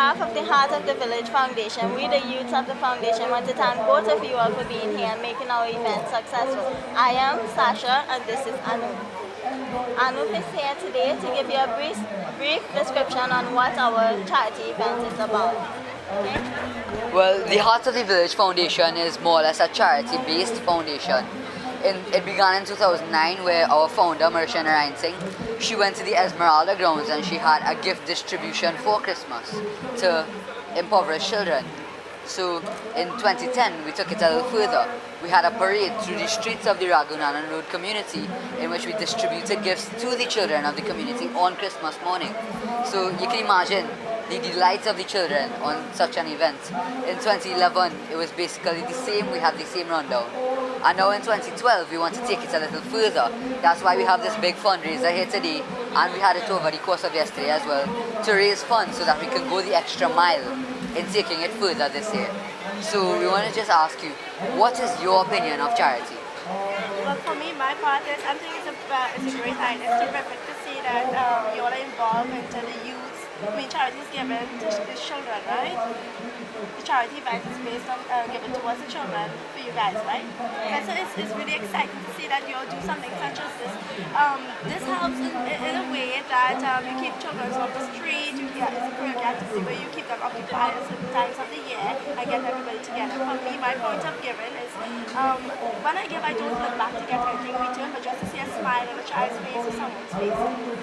behalf of the Heart of the Village Foundation, we the youth of the foundation want to thank both of you all for being here and making our event successful. I am Sasha and this is Anu. Anu is here today to give you a brief description on what our charity event is about. Okay? Well, the Heart of the Village Foundation is more or less a charity-based foundation. It began in 2009 where our founder, Marisha Narayan Singh, she went to the Esmeralda grounds and she had a gift distribution for Christmas to impoverished children. So in 2010 we took it a little further. We had a parade through the streets of the Raghunanan Road community in which we distributed gifts to the children of the community on Christmas morning. So you can imagine the delight of the children on such an event. In 2011 it was basically the same, we had the same rundown. And now in 2012 we want to take it a little further. That's why we have this big fundraiser here today, and we had it over the course of yesterday as well, to raise funds so that we can go the extra mile in taking it further this year. So we want to just ask you, what is your opinion of charity? Well, for me, my part is, I think it's a great idea. It's terrific to see that you all are involved into the youth. I mean, charity is given to the children, right? The charity event is based on given towards the children for you guys, right? And so it's really exciting to see that you all do something such as this. This helps in a way that you keep children off the street. It's a career activity where you keep them occupied at certain times of the year and get everybody together. For me, my point of giving is when I give, I don't look back to get anything in return, but just to see a smile on a child's face or someone's face.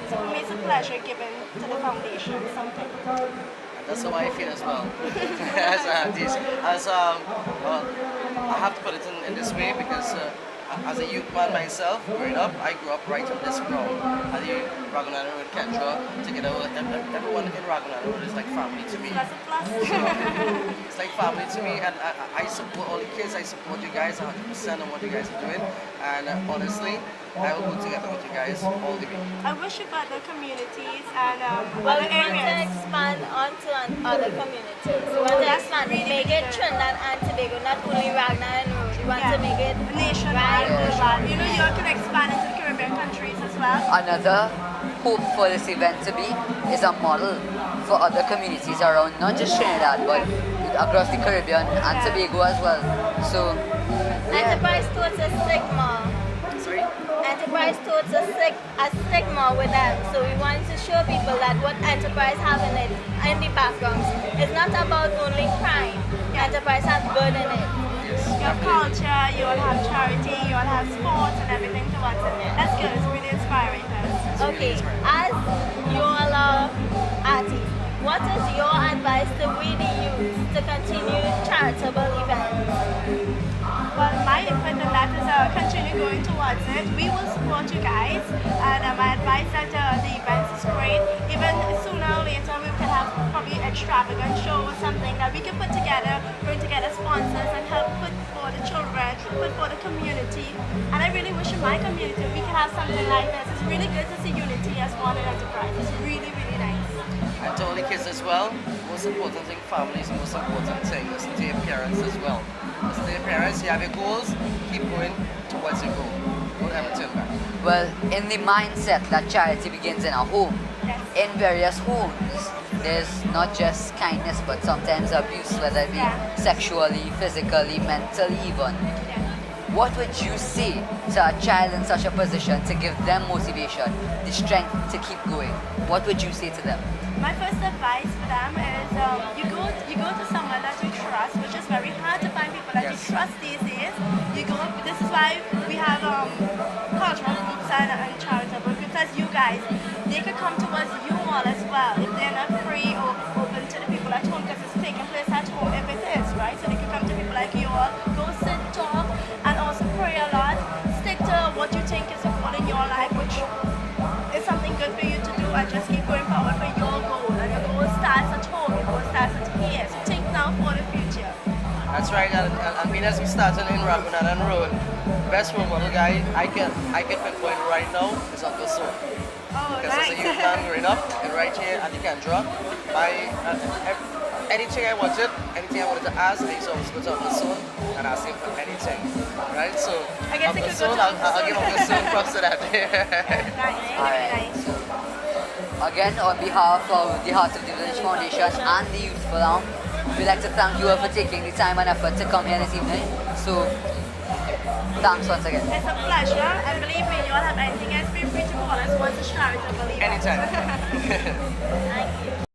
So for me, it's a pleasure giving to the foundation something. That's how I feel as well. I have to put it in this way because as a youth man myself, growing up, I grew up right on this ground. At the Raghunanan Road, Kendra, together with everyone in Raghunanan Road is like family to me. That's a plus. It's like family to me, and I support all the kids. I support you guys 100% on what you guys are doing, and honestly, I will go together with you guys all the way. I wish you other communities and Well, other we want to areas. expand onto other communities. We want to expand, make it Trinidad and Tobago, not only Raghunanan Road. We want to make it nationwide. right. You know, you all can expand into the Caribbean countries as well. Another hope for this event to be is a model for other communities around, not just Trinidad, but across the Caribbean and Tobago as well. So, yeah. Enterprise towards a stigma. Sorry? Enterprise towards a stigma with that. So we want to show people that what Enterprise have in the background is not about only crime. Enterprise has good in it. You have culture, you all have charity, you all have sports and everything towards it. That's good, it's really inspiring. Okay, as you all are artists, what is your advice to we the youth to continue charitable events? Well, my input on that is continue going towards it. We will support you guys, and my advice that the event is great. Even sooner or later, we can have probably extravagant show or something that we can put together, bring together sponsors and help put for the children, put for the community. And I really wish in my community we can have something like this. It's really good to see unity as one in enterprise. It's really, really nice. And to all the kids as well, most important thing, family is the most important thing. Listen to your parents as well. Listen to your parents, you have your goals, keep going towards your goal. Don't ever turn back. Well, in the mindset that charity begins in a home, Yes. in various homes, there's not just kindness, but sometimes abuse, whether it be sexually, physically, mentally even. What would you say to a child in such a position to give them motivation, the strength to keep going? What would you say to them? My first advice for them is you go to someone that you trust, which is very hard to find people that you trust these days. This is why we have cultural groups and charitable groups as you guys. They could come towards you all as well if they're not free or open to the people at home, because it's taking place at home if it is, right? So they could come to people like you all, go sit, talk, and also pray a lot. Stick to what you think is important in your life, which is something good for you to do, and just keep going forward for your goal. And your goal starts at home, your goal starts at here. So think now for the future. That's right, and being as we started in Raghunanan Road, best role model guy I can pinpoint right now is Uncle Soul. Oh, Because as a youth man growing up, and right here at the Kendra, anything I wanted to ask, I used to always go to Uncle Soul and ask him for anything, right? So, I guess Uncle I could go Soul, to Uncle I'll give Soul. Uncle Soul props to that. Nice, really Alright, nice. so Again, on behalf of the Heart of the Village Foundation and the Youthful Arm, we'd like to thank you all for taking the time and effort to come here this evening. So, thanks once again. It's a pleasure, and believe me, you all have anything else, feel free to call us once the charity, believe us. Anytime. Thank you.